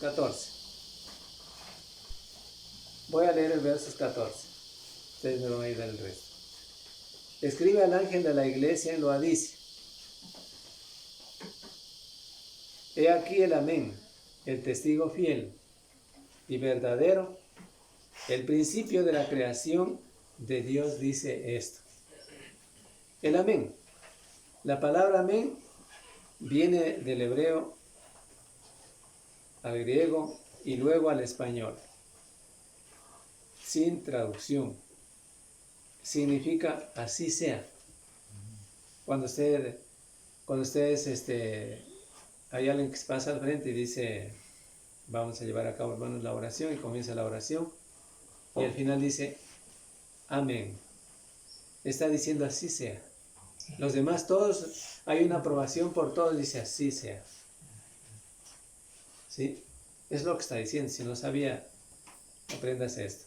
14. Voy a leer el versos 14. Ustedes me van a ir al resto. Escribe al ángel de la iglesia en Laodicea. He aquí el amén, el testigo fiel y verdadero, el principio de la creación de Dios dice esto. El amén. La palabra amén viene del hebreo al griego y luego al español, sin traducción. Significa así sea. Cuando ustedes, hay alguien que pasa al frente y dice, vamos a llevar a cabo, hermanos, la oración, y comienza la oración, y al final dice, amén. Está diciendo así sea. Los demás todos, hay una aprobación por todos, dice así sea. ¿Sí? Es lo que está diciendo. Si no sabía, aprendas esto.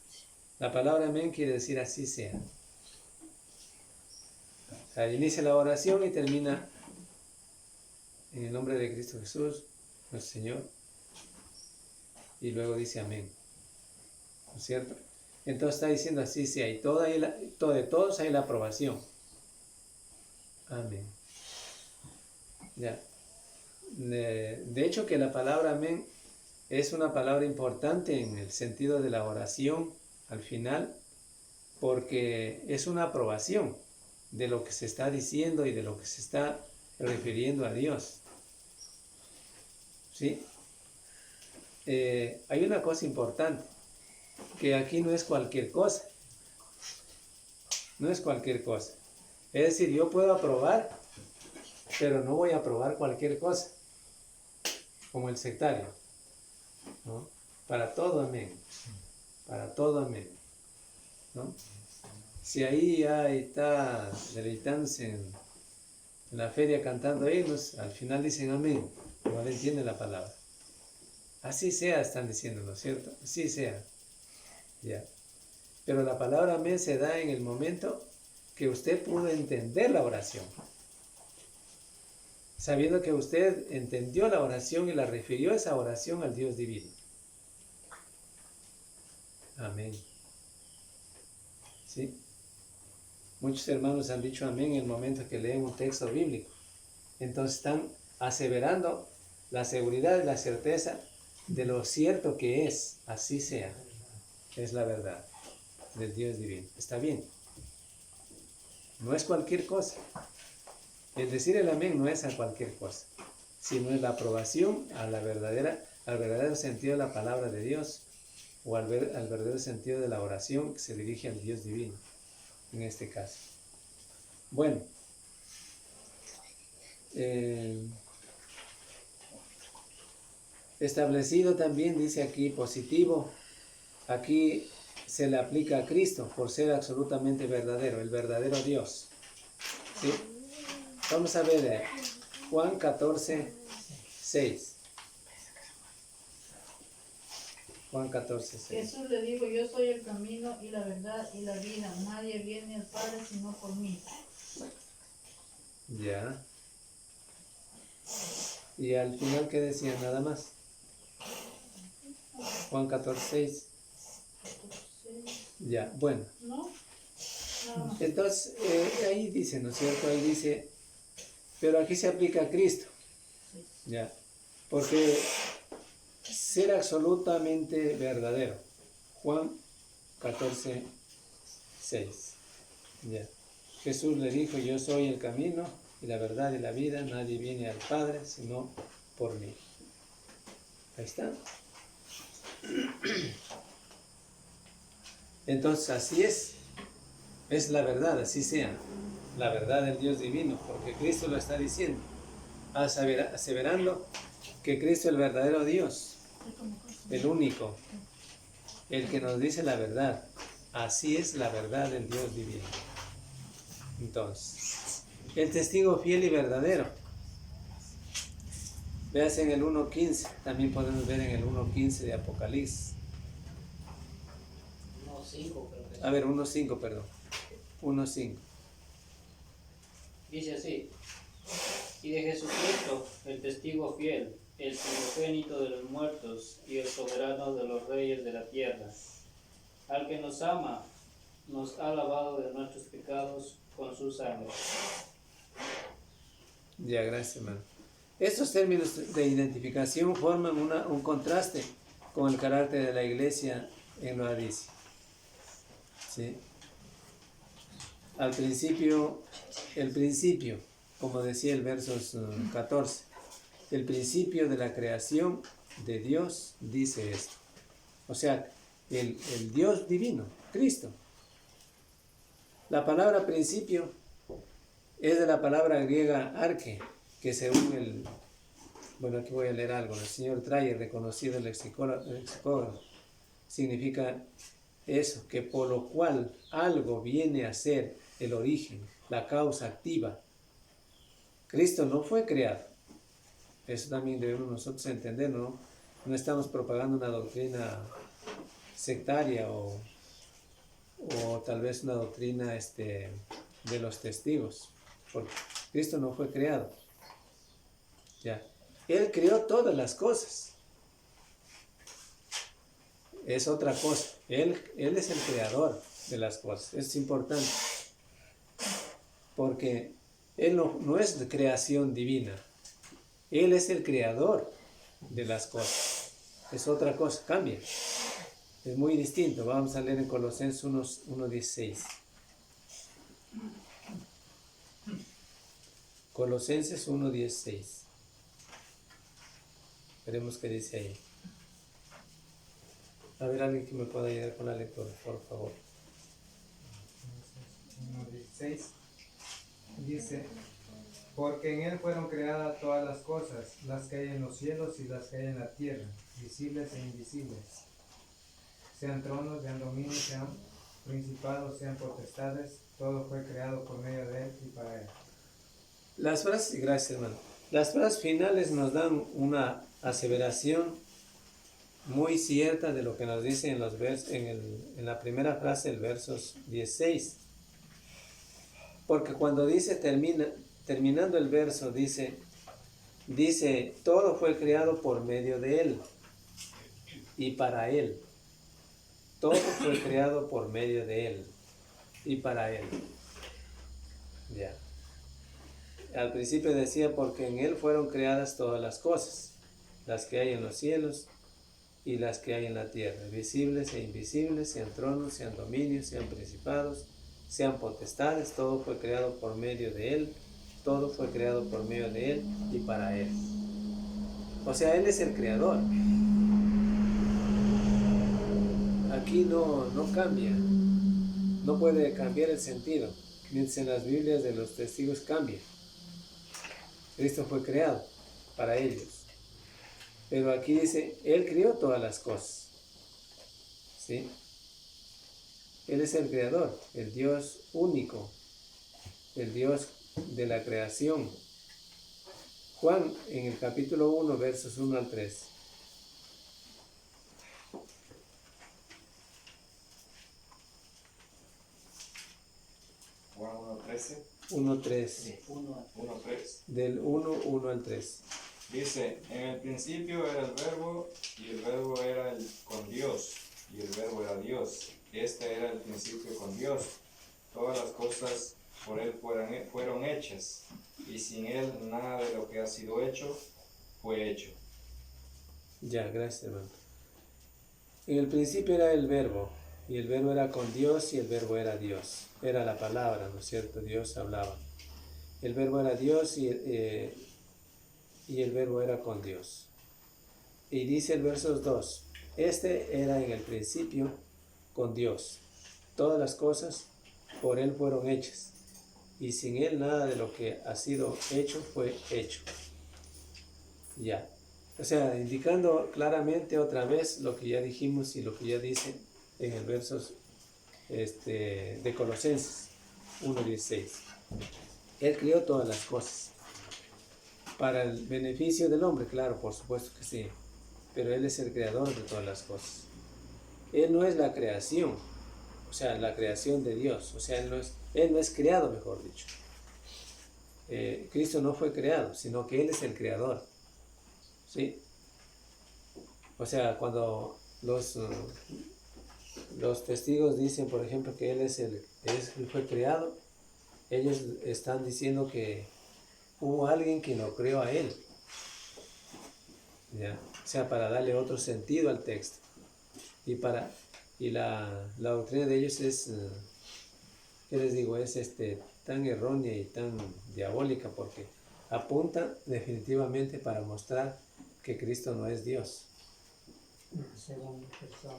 La palabra amén quiere decir así sea. O sea, inicia la oración y termina en el nombre de Cristo Jesús, nuestro Señor. Y luego dice amén. ¿No es cierto? Entonces está diciendo así sea. Y de todos hay la aprobación. Amén. Ya. De hecho que la palabra amén es una palabra importante en el sentido de la oración al final, porque es una aprobación de lo que se está diciendo y de lo que se está refiriendo a Dios. ¿Sí? Hay una cosa importante, que aquí no es cualquier cosa. No es cualquier cosa. Es decir, yo puedo aprobar, pero no voy a aprobar cualquier cosa, como el sectario, ¿no? Para todo amén, para todo amén, ¿no? Si ahí ya está deleitándose en la feria cantando himnos, al final dicen amén, no le entienden la palabra. Así sea, están diciendo, ¿no es cierto? Así sea, ya. Pero la palabra amén se da en el momento que usted pudo entender la oración. Sabiendo que usted entendió la oración y la refirió esa oración al Dios divino. Amén. ¿Sí? Muchos hermanos han dicho amén en el momento que leen un texto bíblico. Entonces están aseverando la seguridad y la certeza de lo cierto que es, así sea. Es la verdad del Dios divino. Está bien. No es cualquier cosa. El decir el amén no es a cualquier cosa, sino es la aprobación al verdadero sentido de la palabra de Dios, o al verdadero sentido de la oración que se dirige al Dios divino, en este caso. Bueno, establecido también, dice aquí, positivo, aquí se le aplica a Cristo por ser absolutamente verdadero, el verdadero Dios. ¿Sí? Vamos a ver Juan 14, 6. Juan 14, 6. Jesús le dijo, yo soy el camino y la verdad y la vida. Nadie viene al Padre sino por mí. Ya. Y al final, ¿qué decía? Nada más. Juan 14, 6. Ya, bueno. ¿No? No. Entonces, ahí dice, ¿no es cierto? Ahí dice, pero aquí se aplica a Cristo. Ya. Porque ser absolutamente verdadero. Juan 14, 6. Ya. Jesús le dijo, yo soy el camino y la verdad y la vida. Nadie viene al Padre sino por mí. Ahí está. Entonces, así es la verdad, así sea, la verdad del Dios divino, porque Cristo lo está diciendo, aseverando que Cristo es el verdadero Dios, el único, el que nos dice la verdad. Así es la verdad del Dios divino. Entonces, el testigo fiel y verdadero. Veas en el 1.15, también podemos ver en el 1.15 de Apocalipsis. 1.5, perdón. 1.5. Dice así: y de Jesucristo, el testigo fiel, el primogénito de los muertos y el soberano de los reyes de la tierra, al que nos ama, nos ha lavado de nuestros pecados con su sangre. Ya, gracias, hermano. Estos términos de identificación forman un contraste con el carácter de la iglesia en Laodicea. ¿Sí? Al principio, el principio, como decía el versos 14, el principio de la creación de Dios dice esto. O sea, el Dios divino, Cristo. La palabra principio es de la palabra griega arche, que según bueno, aquí voy a leer algo, el señor Dreyer, reconocido lexicógrafo, significa eso, que por lo cual algo viene a ser el origen, la causa activa. Cristo no fue creado. Eso también debemos nosotros entender, ¿no? No estamos propagando una doctrina sectaria o tal vez una doctrina de los testigos, porque Cristo no fue creado. Ya. Él creó todas las cosas. Es otra cosa. Él es el creador de las cosas. Es importante. Porque Él no es de creación divina. Él es el creador de las cosas. Es otra cosa. Cambia. Es muy distinto. Vamos a leer en Colosenses 1:16. Colosenses 1:16. Veremos qué dice ahí. A ver, alguien que me pueda ayudar con la lectura, por favor. 1:16 dice: porque en él fueron creadas todas las cosas, las que hay en los cielos y las que hay en la tierra, visibles e invisibles. Sean tronos, sean dominios, sean principados, sean potestades, todo fue creado por medio de él y para él. Las frases, gracias hermano. Las frases finales nos dan una aseveración muy cierta de lo que nos dice en los en la primera frase del versos 16. Porque cuando dice terminando el verso, dice, todo fue creado por medio de él y para él. Todo fue creado por medio de él y para él. Ya. Al principio decía, porque en él fueron creadas todas las cosas, las que hay en los cielos y las que hay en la tierra, visibles e invisibles, sean tronos, sean dominios, sean principados, sean potestades, todo fue creado por medio de él, todo fue creado por medio de él y para él. O sea, él es el creador. Aquí no cambia, no puede cambiar el sentido, mientras en las Biblias de los testigos cambia. Cristo fue creado para ellos. Pero aquí dice, Él creó todas las cosas. ¿Sí? Él es el creador, el Dios único, el Dios de la creación. Juan, en el capítulo 1, versos 1 al 3. Juan 1:13. 1:3. 1:3. Del 1 al 3. Dice, en el principio era el verbo, y el verbo era con Dios, y el verbo era Dios. Este era el principio con Dios. Todas las cosas por él fueron hechas, y sin él nada de lo que ha sido hecho fue hecho. Ya, gracias hermano. En el principio era el verbo, y el verbo era con Dios, y el verbo era Dios. Era la palabra, ¿no es cierto? Dios hablaba. El verbo era Dios y el verbo era con Dios. Y dice el verso 2, este era en el principio con Dios. Todas las cosas por él fueron hechas, y sin él nada de lo que ha sido hecho fue hecho. Ya. O sea, indicando claramente otra vez lo que ya dijimos y lo que ya dice en el verso de Colosenses 1:16. Él creó todas las cosas para el beneficio del hombre, claro, por supuesto que sí, pero Él es el creador de todas las cosas. Él no es la creación, o sea, la creación de Dios, o sea, Él no es creado, mejor dicho. Cristo no fue creado, sino que Él es el creador. ¿sí? O sea, cuando los testigos dicen, por ejemplo, que Él fue creado, ellos están diciendo que hubo alguien que lo creó a Él, ¿ya? O sea, para darle otro sentido al texto. Y la doctrina de ellos es, ¿qué les digo? Es tan errónea y tan diabólica porque apunta definitivamente para mostrar que Cristo no es Dios.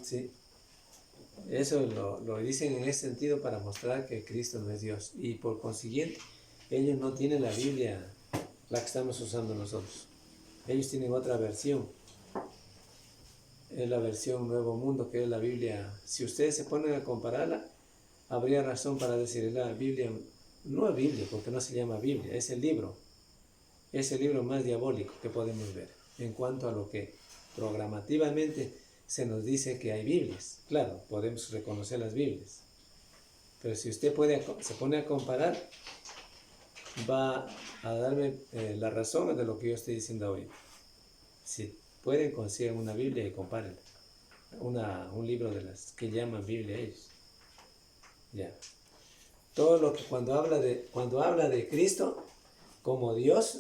Sí. Eso lo dicen en ese sentido para mostrar que Cristo no es Dios. Y por consiguiente, ellos no tienen la Biblia, la que estamos usando nosotros. Ellos tienen otra versión. Es la versión Nuevo Mundo, que es la Biblia. Si ustedes se ponen a compararla, habría razón para decir la Biblia, no es Biblia, porque no se llama Biblia, es el libro más diabólico que podemos ver, en cuanto a lo que programativamente se nos dice que hay Biblias. Claro, podemos reconocer las Biblias, pero si usted se pone a comparar, va a darme la razón de lo que yo estoy diciendo ahorita. Si pueden, consigan una Biblia y compárenla. Un libro de las que llaman Biblia ellos. Ya. Todo lo que cuando habla de Cristo como Dios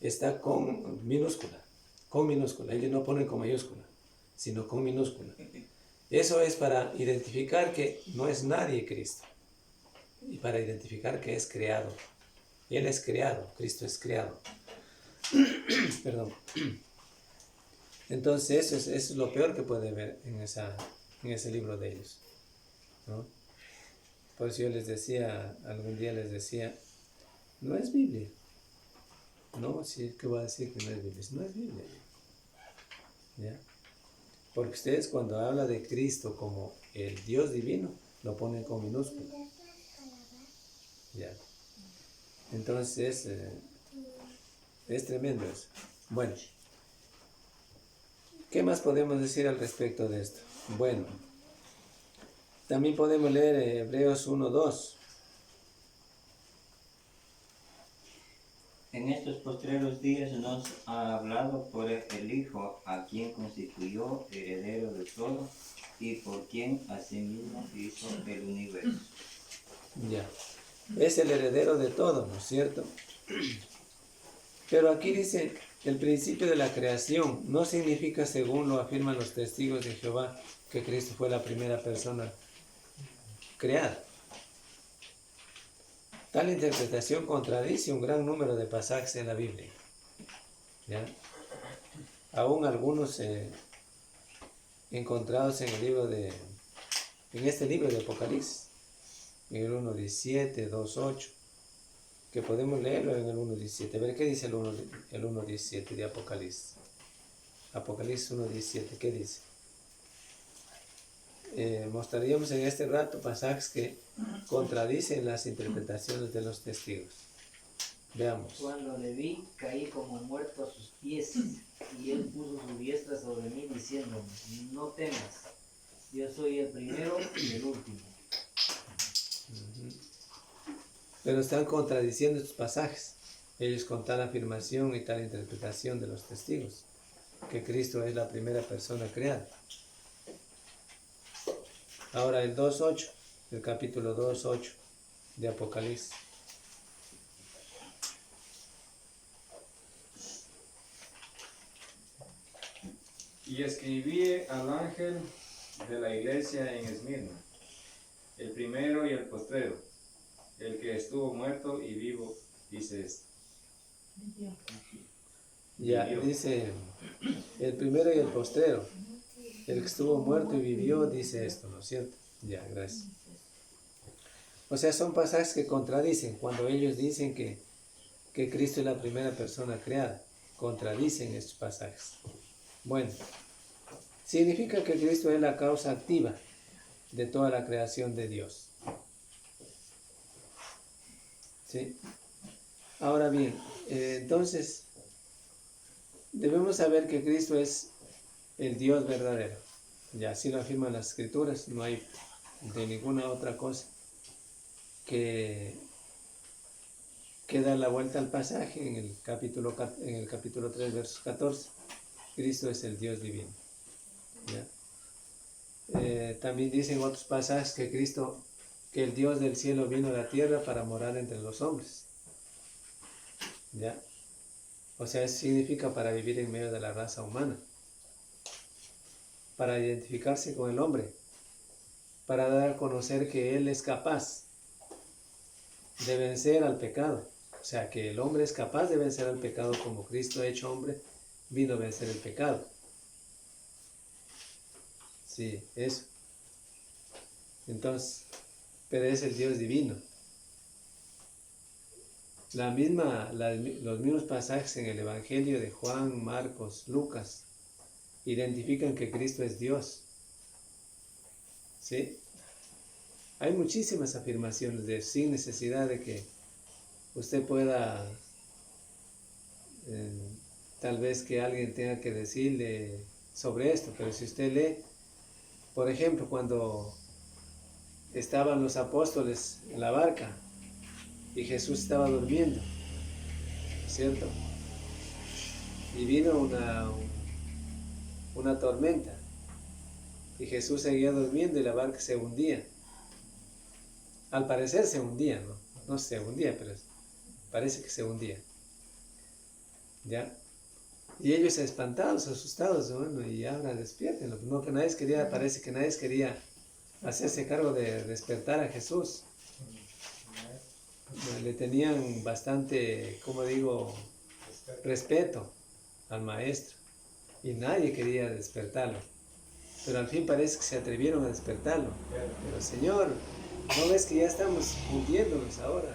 está con minúscula. Ellos no ponen con mayúscula, sino con minúscula. Eso es para identificar que no es nadie Cristo. Y para identificar que es creado. Él es creado, Cristo es creado. Perdón. Entonces eso es lo peor que puede ver en ese libro de ellos, ¿no? Por eso yo algún día les decía, no es Biblia. No, sí, ¿qué voy a decir que no es Biblia? No es Biblia. ¿Ya? Porque ustedes cuando hablan de Cristo como el Dios divino, lo ponen con minúscula. ¿Ya? Entonces, es tremendo eso. Bueno, ¿qué más podemos decir al respecto de esto? Bueno, también podemos leer Hebreos 1:2. En estos postreros días nos ha hablado por el Hijo, a quien constituyó heredero de todo y por quien asimismo hizo el universo. Ya, es el heredero de todo, ¿no es cierto? Pero aquí dice, el principio de la creación no significa, según lo afirman los testigos de Jehová, que Cristo fue la primera persona creada. Tal interpretación contradice un gran número de pasajes en la Biblia. ¿Ya? Aún algunos encontrados en este libro de Apocalipsis, en el 1:17, 2:8, que podemos leerlo en el 1:17. A ver, ¿qué dice el 1:17 de Apocalipsis? Apocalipsis 1:17, ¿qué dice? Mostraríamos en este rato pasajes que contradicen las interpretaciones de los testigos. Veamos. Cuando le vi, caí como muerto a sus pies, y él puso su diestra sobre mí, diciéndome, no temas, yo soy el primero y el último. Pero están contradiciendo estos pasajes, ellos con tal afirmación y tal interpretación de los testigos, que Cristo es la primera persona creada. Ahora el 2:8, el capítulo 2:8 de Apocalipsis. Y escribí al ángel de la iglesia en Esmirna, el primero y el postrero, el que estuvo muerto y vivo, dice esto. Ya, dice el primero y el postrero, el que estuvo muerto y vivió, dice esto, ¿no es cierto? Ya, gracias. O sea, son pasajes que contradicen cuando ellos dicen que Cristo es la primera persona creada. Contradicen estos pasajes. Bueno, significa que Cristo es la causa activa de toda la creación de Dios. ¿Sí? Ahora bien, entonces, debemos saber que Cristo es el Dios verdadero. Y así lo afirman las Escrituras, no hay de ninguna otra cosa que que dar la vuelta al pasaje en el capítulo 3, versos 14. Cristo es el Dios divino. ¿Ya? También dicen otros pasajes que el Dios del cielo vino a la tierra para morar entre los hombres. ¿Ya? O sea, eso significa para vivir en medio de la raza humana, para identificarse con el hombre, para dar a conocer que Él es capaz de vencer al pecado. O sea, que el hombre es capaz de vencer al pecado como Cristo hecho hombre vino a vencer el pecado. Sí, eso. Entonces, pero es el Dios divino. Los mismos pasajes en el Evangelio de Juan, Marcos, Lucas, identifican que Cristo es Dios. ¿Sí? Hay muchísimas afirmaciones sin necesidad de que usted pueda, tal vez que alguien tenga que decirle sobre esto, pero si usted lee, por ejemplo, cuando estaban los apóstoles en la barca y Jesús estaba durmiendo, ¿cierto? Y vino una tormenta y Jesús seguía durmiendo y la barca se hundía. Al parecer se hundía, ¿no? No se hundía, pero parece que se hundía. ¿Ya? Y ellos espantados, asustados, bueno, y ahora despiértenlo. No, que nadie quería, parece que nadie quería hacerse cargo de despertar a Jesús. Le tenían bastante, como digo, respeto al maestro. Y nadie quería despertarlo. Pero al fin parece que se atrevieron a despertarlo. Pero Señor, ¿no ves que ya estamos hundiéndonos ahora?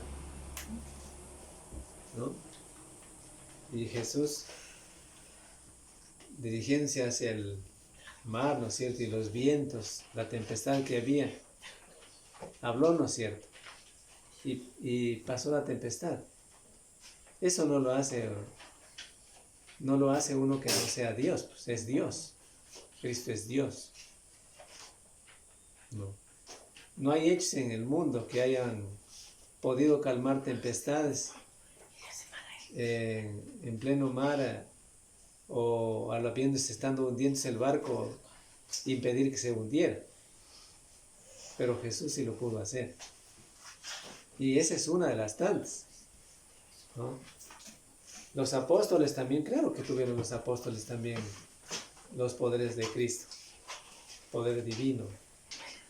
¿No? Y Jesús, dirigiéndose hacia el mar, ¿no es cierto? Y los vientos, la tempestad que había, habló, ¿no es cierto? Y pasó la tempestad. Eso no lo hace uno que no sea Dios, pues es Dios. Cristo es Dios. No hay hechos en el mundo que hayan podido calmar tempestades en pleno mar o estando hundiéndose el barco, impedir que se hundiera. Pero Jesús sí lo pudo hacer. Y esa es una de las tantas, ¿no? Los apóstoles también, claro que tuvieron los apóstoles también los poderes de Cristo, poder divino,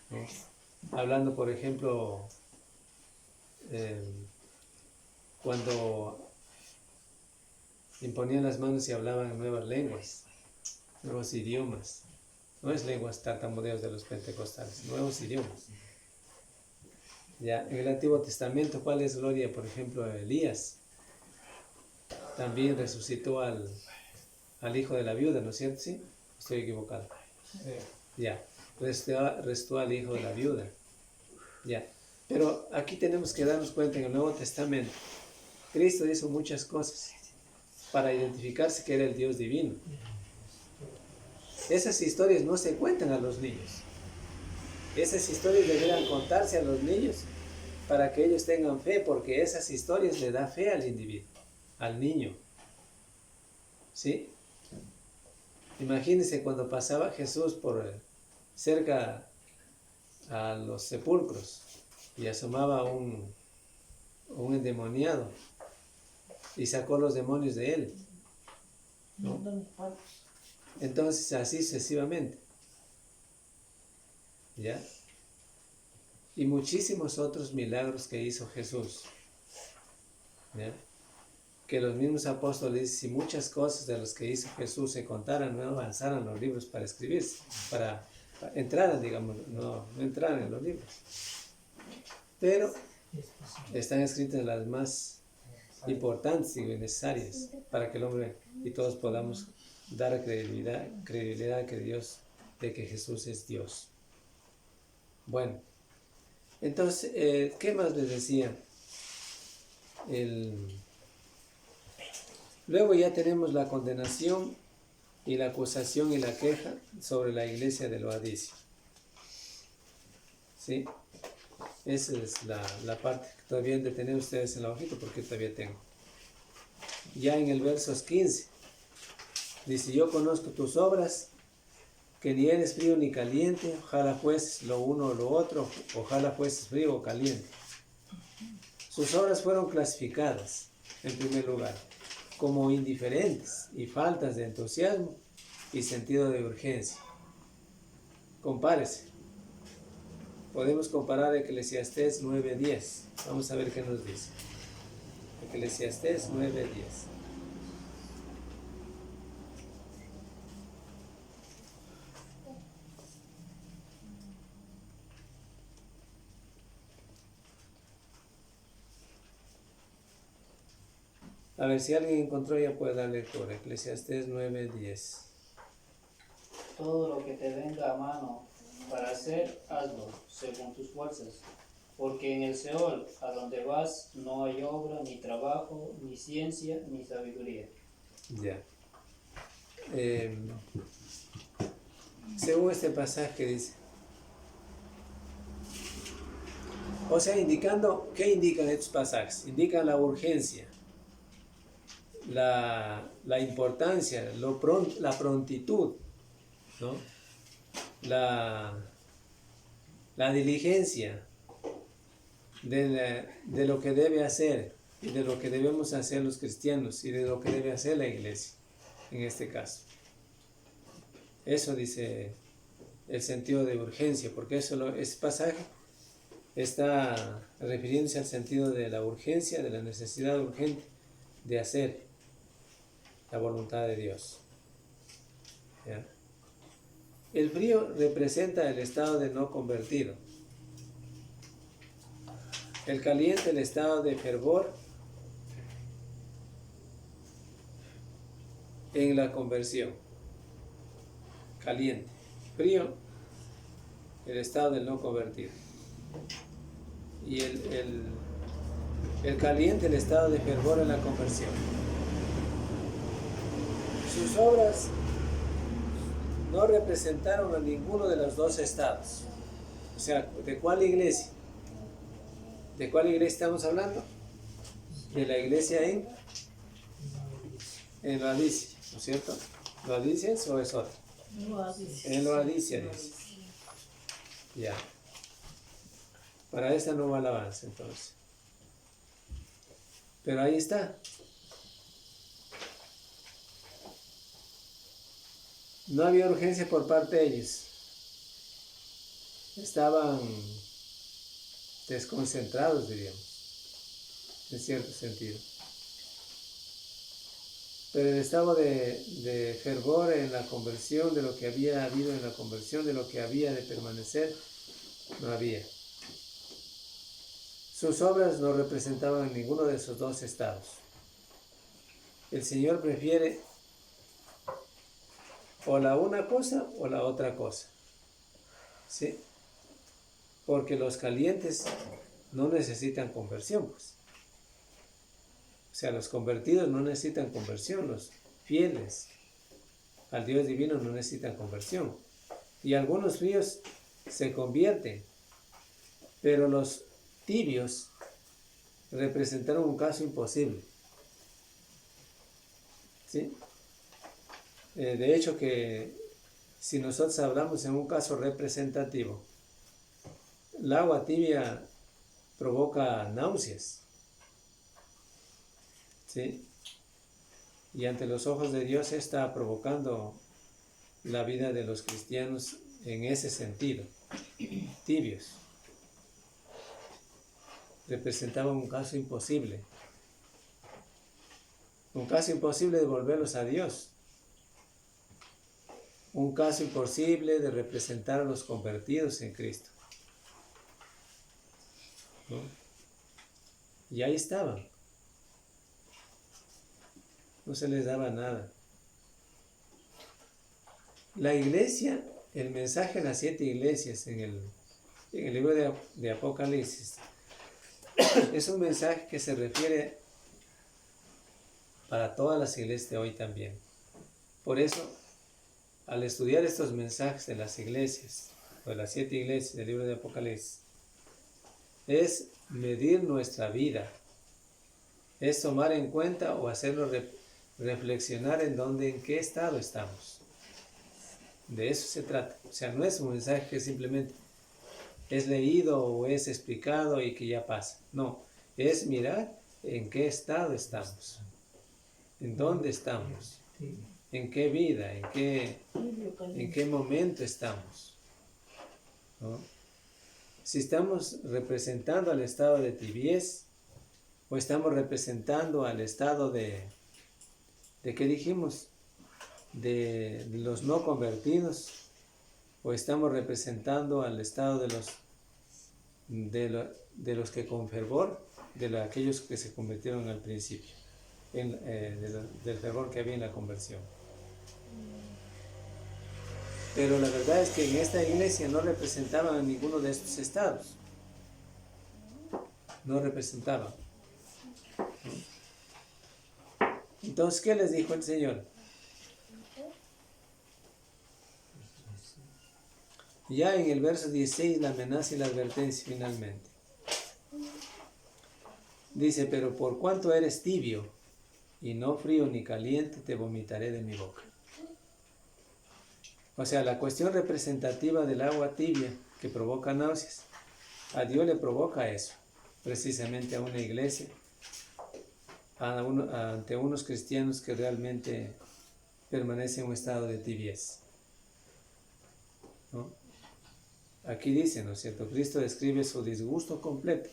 ¿no? Hablando, por ejemplo, cuando imponían las manos y hablaban nuevas lenguas, nuevos idiomas. No es lenguas tartamudeos de los pentecostales, nuevos idiomas. Ya, en el Antiguo Testamento, ¿cuál es gloria? Por ejemplo, Elías también resucitó al hijo de la viuda, ¿no es cierto? ¿Sí? Estoy equivocado. Ya, resucitó al hijo de la viuda. Ya, pero aquí tenemos que darnos cuenta en el Nuevo Testamento, Cristo hizo muchas cosas para identificarse que era el Dios divino. Esas historias no se cuentan a los niños. Esas historias deberán contarse a los niños para que ellos tengan fe, porque esas historias le dan fe al individuo, al niño. ¿Sí? Imagínense cuando pasaba Jesús por cerca a los sepulcros y asomaba un endemoniado y sacó los demonios de él, ¿no? Entonces así sucesivamente, ¿ya? Y muchísimos otros milagros que hizo Jesús, ¿ya? Que los mismos apóstoles y muchas cosas de los que hizo Jesús se contaran, no avanzaran los libros para escribirse, para entrar, digamos, no entrar en los libros. Pero están escritas las más importantes y necesarias para que el hombre y todos podamos dar credibilidad que Dios, de que Jesús es Dios. Bueno, entonces, ¿qué más les decía? Luego ya tenemos la condenación y la acusación y la queja sobre la iglesia de Laodicea. ¿Sí? Esa es la parte que todavía han de tener ustedes en la hojita, porque todavía tengo. Ya en el versos 15, dice, yo conozco tus obras, que ni eres frío ni caliente, ojalá fueses lo uno o lo otro, ojalá fueses frío o caliente. Sus obras fueron clasificadas, en primer lugar, como indiferentes y faltas de entusiasmo y sentido de urgencia. Compárese. Podemos comparar Eclesiastés 9:10. Vamos a ver qué nos dice. Eclesiastés 9:10. A ver, si alguien encontró, ya puede dar lectura. Eclesiastés 9:10. Todo lo que te venga a mano para hacer, hazlo según tus fuerzas. Porque en el Seol, a donde vas, no hay obra, ni trabajo, ni ciencia, ni sabiduría. Ya. Según este pasaje dice, o sea, indicando, ¿qué indican estos pasajes? Indican la urgencia, la importancia, la prontitud, ¿no? La diligencia de lo que debe hacer y de lo que debemos hacer los cristianos y de lo que debe hacer la iglesia, en este caso. Eso dice el sentido de urgencia, porque ese pasaje está refiriéndose al sentido de la urgencia, de la necesidad urgente de hacer la voluntad de Dios. ¿Ya? El frío representa el estado de no convertido. El caliente, el estado de fervor en la conversión. Caliente. Frío, el estado del no convertido. Y el caliente, el estado de fervor en la conversión. Sus obras no representaron a ninguno de los dos estados. O sea, ¿de cuál iglesia? ¿De cuál iglesia estamos hablando? De la iglesia en Laodicea, ¿no es cierto? ¿Laodicea o es otra? En Laodicea dice. Ya. Para esta no va alabanza entonces. Pero ahí está. No había urgencia por parte de ellos. Estaban desconcentrados, diríamos, en cierto sentido. Pero el estado de fervor en la conversión, de lo que había habido en la conversión, de lo que había de permanecer, no había. Sus obras no representaban ninguno de esos dos estados. El Señor prefiere o la una cosa o la otra cosa. ¿Sí? Porque los calientes no necesitan conversión, pues. O sea, los convertidos no necesitan conversión, los fieles al Dios divino no necesitan conversión. Y algunos fríos se convierten, pero los tibios representaron un caso imposible. ¿Sí? De hecho que si nosotros hablamos en un caso representativo, el agua tibia provoca náuseas, ¿sí? Y ante los ojos de Dios está provocando la vida de los cristianos en ese sentido, tibios. Representaban un caso imposible de volverlos a Dios. Un caso imposible de representar a los convertidos en Cristo, ¿no? Y ahí estaban. No se les daba nada. La iglesia, el mensaje a las 7 iglesias en el libro de Apocalipsis, es un mensaje que se refiere para todas las iglesias de hoy también. Por eso, al estudiar estos mensajes de las iglesias, o de las 7 iglesias del libro de Apocalipsis, es medir nuestra vida, es tomar en cuenta o hacerlo reflexionar en qué estado estamos. De eso se trata. O sea, no es un mensaje que simplemente es leído o es explicado y que ya pasa. No, es mirar en qué estado estamos, en dónde estamos, en qué vida, en qué momento estamos, ¿no? Si estamos representando al estado de tibieza o estamos representando al estado ¿de qué dijimos? De los no convertidos, o estamos representando al estado de los que con fervor, aquellos que se convirtieron al principio, del fervor que había en la conversión. Pero la verdad es que en esta iglesia no representaban a ninguno de estos estados. No representaban. Entonces, ¿qué les dijo el Señor? Ya en el verso 16, la amenaza y la advertencia finalmente. Dice, pero por cuanto eres tibio y no frío ni caliente, te vomitaré de mi boca. O sea, la cuestión representativa del agua tibia que provoca náuseas, a Dios le provoca eso, precisamente a una iglesia, ante unos cristianos que realmente permanecen en un estado de tibieza, ¿no? Aquí dice, ¿no es cierto? Cristo describe su disgusto completo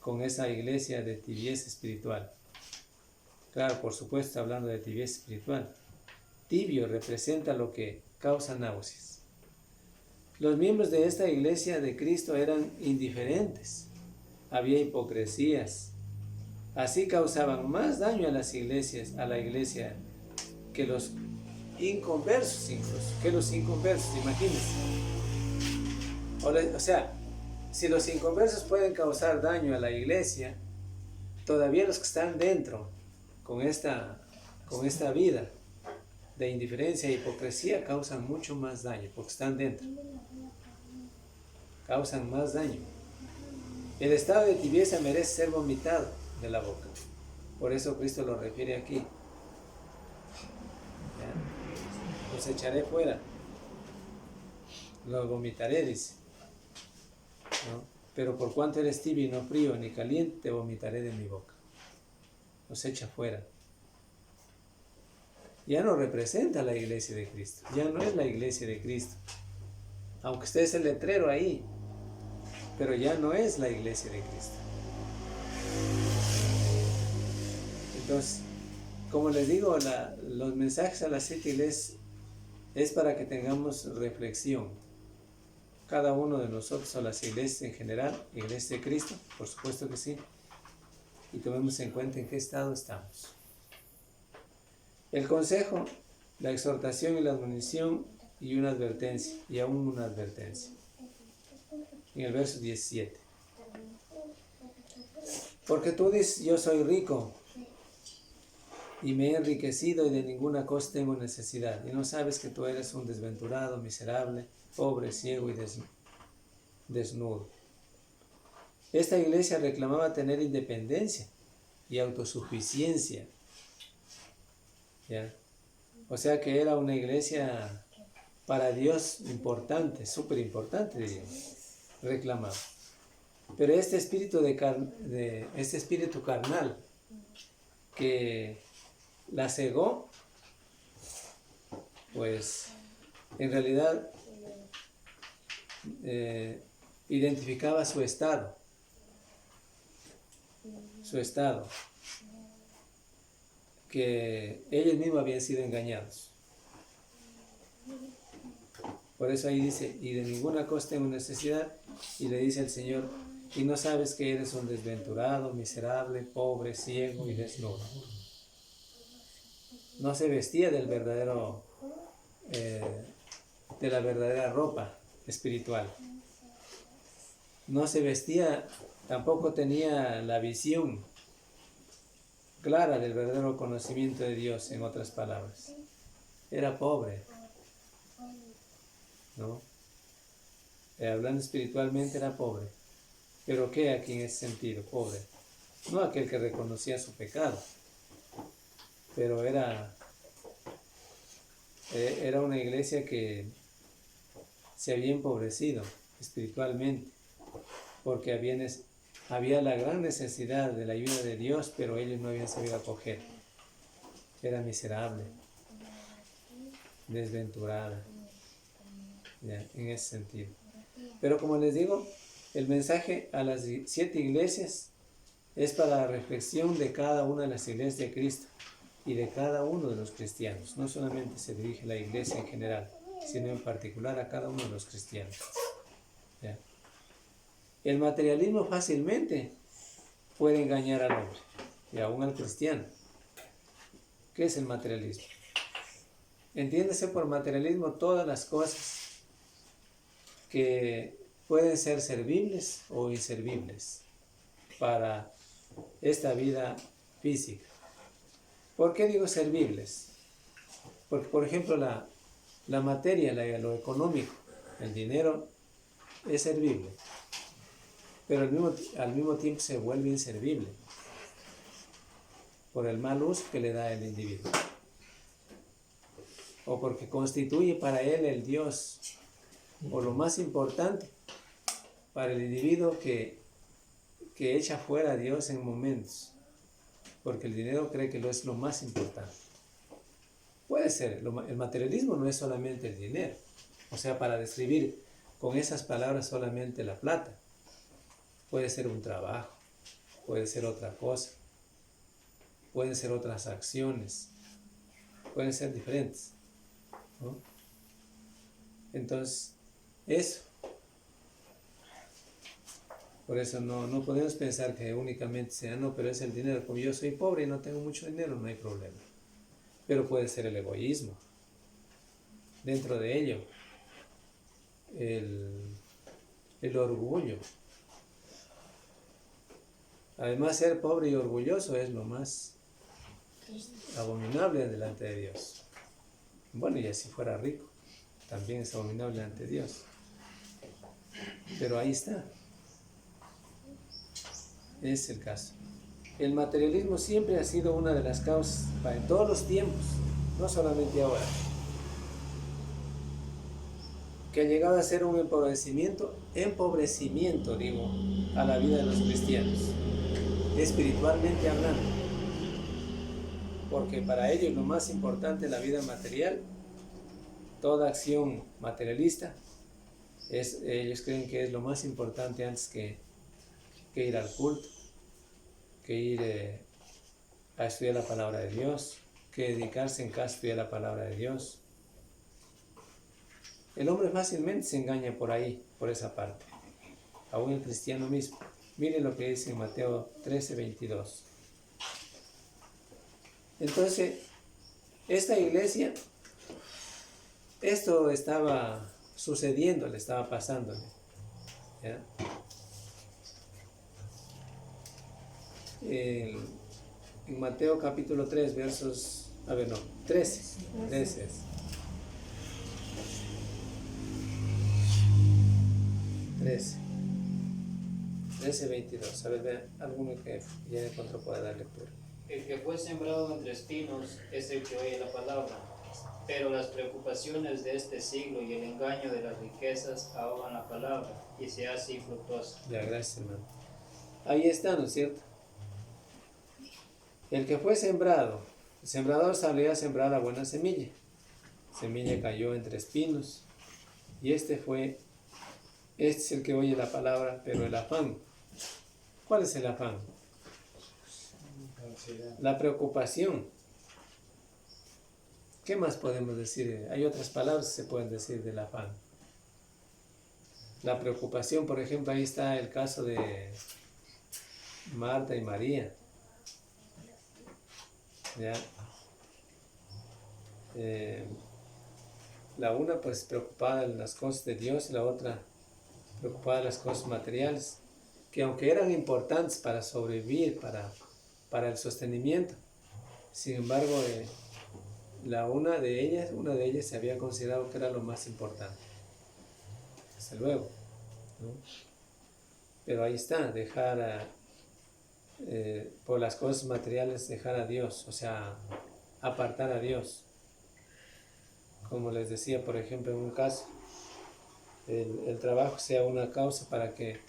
con esa iglesia de tibieza espiritual. Claro, por supuesto, hablando de tibieza espiritual. Tibio representa lo que causa náuseas. Los miembros de esta iglesia de Cristo eran indiferentes. Había hipocresías. Así causaban más daño a las iglesias, a la iglesia, que los inconversos incluso, imagínense. O sea, si los inconversos pueden causar daño a la iglesia, todavía los que están dentro, con esta vida de indiferencia e hipocresía, causan mucho más daño, porque están dentro. Causan más daño. El estado de tibieza merece ser vomitado de la boca. Por eso Cristo lo refiere aquí. ¿Ya? Los echaré fuera. Los vomitaré, dice. ¿No? Pero por cuanto eres tibio y no frío ni caliente, te vomitaré de mi boca. Los echa fuera. Ya no representa la iglesia de Cristo. Ya no es la iglesia de Cristo. Aunque esté ese letrero ahí, pero ya no es la iglesia de Cristo. Entonces, como les digo, los mensajes a las 7 iglesias es para que tengamos reflexión. Cada uno de nosotros, a las iglesias en general, iglesia de Cristo, por supuesto que sí, y tomemos en cuenta en qué estado estamos. El consejo, la exhortación y la admonición y una advertencia, y aún una advertencia. En el verso 17. Porque tú dices, yo soy rico y me he enriquecido y de ninguna cosa tengo necesidad. Y no sabes que tú eres un desventurado, miserable, pobre, ciego y desnudo. Esta iglesia reclamaba tener independencia y autosuficiencia. ¿Ya? O sea que era una iglesia para Dios importante, súper importante, diríamos, reclamaba. Pero este espíritu carnal que la cegó, pues en realidad identificaba su estado, que ellos mismos habían sido engañados. Por eso ahí dice, y de ninguna cosa tengo necesidad, y le dice al Señor, y no sabes que eres un desventurado, miserable, pobre, ciego y desnudo. No se vestía de la verdadera ropa espiritual. No se vestía, tampoco tenía la visión clara del verdadero conocimiento de Dios, en otras palabras. Era pobre, ¿no? Hablando espiritualmente, era pobre. Pero ¿qué aquí en ese sentido? Pobre. No aquel que reconocía su pecado, pero era una iglesia que se había empobrecido espiritualmente, porque había la gran necesidad de la ayuda de Dios, pero ellos no habían sabido acoger. Era miserable, desventurada, ya, en ese sentido. Pero como les digo, el mensaje a las 7 iglesias es para la reflexión de cada una de las iglesias de Cristo y de cada uno de los cristianos. No solamente se dirige a la iglesia en general, sino en particular a cada uno de los cristianos. ¿Ya? El materialismo fácilmente puede engañar al hombre y aún al cristiano. ¿Qué es el materialismo? Entiéndase por materialismo todas las cosas que pueden ser servibles o inservibles para esta vida física. ¿Por qué digo servibles? Porque, por ejemplo, la materia, lo económico, el dinero, es servible, pero al mismo tiempo se vuelve inservible por el mal uso que le da el individuo, o porque constituye para él el Dios, o lo más importante para el individuo que echa fuera a Dios en momentos, porque el dinero cree que lo es lo más importante. Puede ser, el materialismo no es solamente el dinero, o sea, para describir con esas palabras solamente la plata. Puede ser un trabajo, puede ser otra cosa, pueden ser otras acciones, pueden ser diferentes, ¿no? Entonces, eso. Por eso no podemos pensar que únicamente sea, no, pero es el dinero. Como yo soy pobre y no tengo mucho dinero, no hay problema. Pero puede ser el egoísmo. Dentro de ello, el orgullo. Además, ser pobre y orgulloso es lo más abominable delante de Dios. Bueno, y si fuera rico, también es abominable ante Dios. Pero ahí está. Es el caso. El materialismo siempre ha sido una de las causas en todos los tiempos, no solamente ahora, que ha llegado a ser un empobrecimiento digo, a la vida de los cristianos, espiritualmente hablando. Porque para ellos lo más importante en la vida material, toda acción materialista, ellos creen que es lo más importante antes que ir al culto, que ir a estudiar la palabra de Dios, que dedicarse en casa a estudiar la palabra de Dios. El hombre fácilmente se engaña por ahí, por esa parte, aún el cristiano mismo. Miren lo que dice en Mateo 13:22. Entonces, esta iglesia, esto estaba sucediendo, le estaba pasándole, ¿ya? En Mateo capítulo 3, versos, 13 es. 13:22. A ver, vean, alguno que ya encontró puede dar lectura. El que fue sembrado entre espinos es el que oye la palabra, pero las preocupaciones de este siglo y el engaño de las riquezas ahogan la palabra y se hace infructuosa. Ya, gracias, hermano. Ahí está, ¿no es cierto? El que fue sembrado, el sembrador salió a sembrar la buena semilla. Semilla cayó entre espinos. Y este es el que oye la palabra, pero el afán. ¿Cuál es el afán? La preocupación. ¿Qué más podemos decir? Hay otras palabras que se pueden decir del afán. La preocupación, por ejemplo, ahí está el caso de Marta y María. ¿Ya? La una pues preocupada en las cosas de Dios y la otra preocupada en las cosas materiales, que aunque eran importantes para sobrevivir, para el sostenimiento, sin embargo una de ellas se había considerado que era lo más importante, desde luego, ¿no? Pero ahí está, por las cosas materiales, dejar a Dios, o sea, apartar a Dios. Como les decía, por ejemplo, en un caso, el trabajo sea una causa para que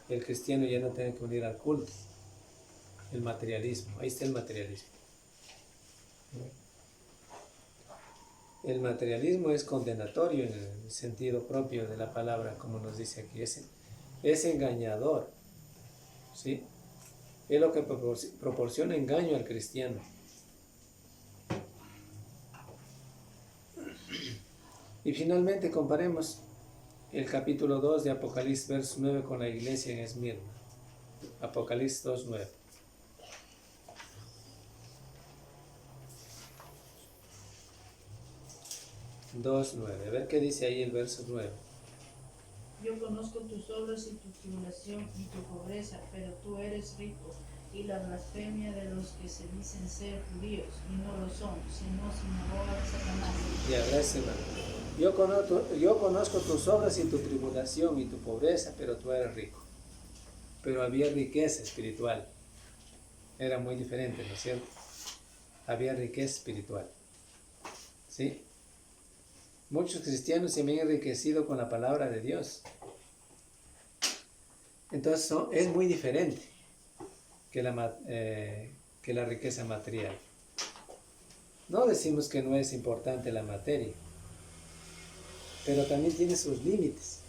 el cristiano ya no tenga que unir al culto. El materialismo, ahí está el materialismo. El materialismo es condenatorio en el sentido propio de la palabra, como nos dice aquí. Es engañador, ¿sí? Es lo que proporciona engaño al cristiano. Y finalmente comparemos el capítulo 2 de Apocalipsis, verso 9, con la iglesia en Esmirna. Apocalipsis 2:9. 2:9. A ver qué dice ahí el verso 9. Yo conozco tus obras y tu tribulación y tu pobreza, pero tú eres rico, y la blasfemia de los que se dicen ser judíos y no lo son, sino sinagoga de Satanás. Ya, gracias, hermano. Yo conozco tus obras y tu tribulación y tu pobreza, pero tú eres rico. Pero había riqueza espiritual. Era muy diferente, ¿no es cierto? Había riqueza espiritual. ¿Sí? Muchos cristianos se han enriquecido con la palabra de Dios. Entonces es muy diferente que la riqueza material. No decimos que no es importante la materia, pero también tiene sus límites.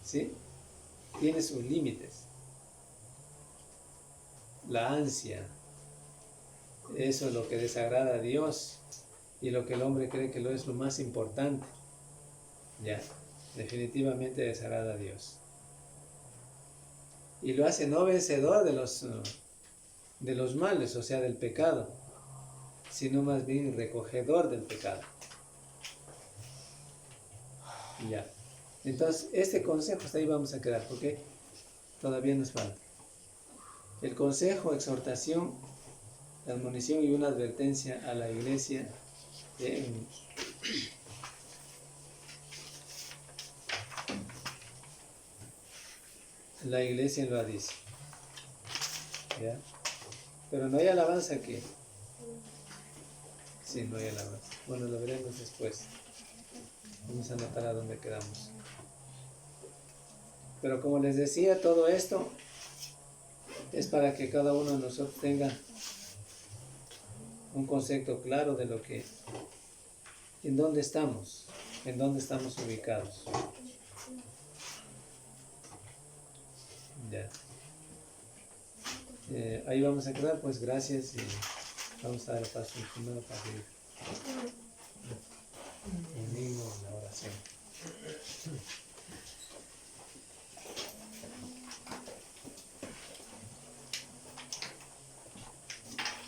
¿Sí? Tiene sus límites. La ansia, eso es lo que desagrada a Dios y lo que el hombre cree que lo es lo más importante. Ya, definitivamente desagrada a Dios. Y lo hace no vencedor de los males, o sea, del pecado, sino más bien recogedor del pecado. Ya. Entonces, este consejo, hasta ahí vamos a quedar, porque todavía nos falta. El consejo, exhortación, admonición y una advertencia a la iglesia en la iglesia lo dice. ¿Ya? Pero no hay alabanza aquí. Sí, no hay alabanza. Bueno, lo veremos después. Vamos a anotar a dónde quedamos. Pero como les decía, todo esto es para que cada uno de nosotros tenga un concepto claro de lo que, en dónde estamos ubicados. Ya. Ahí vamos a quedar, pues gracias y vamos a dar paso primero para que el mismo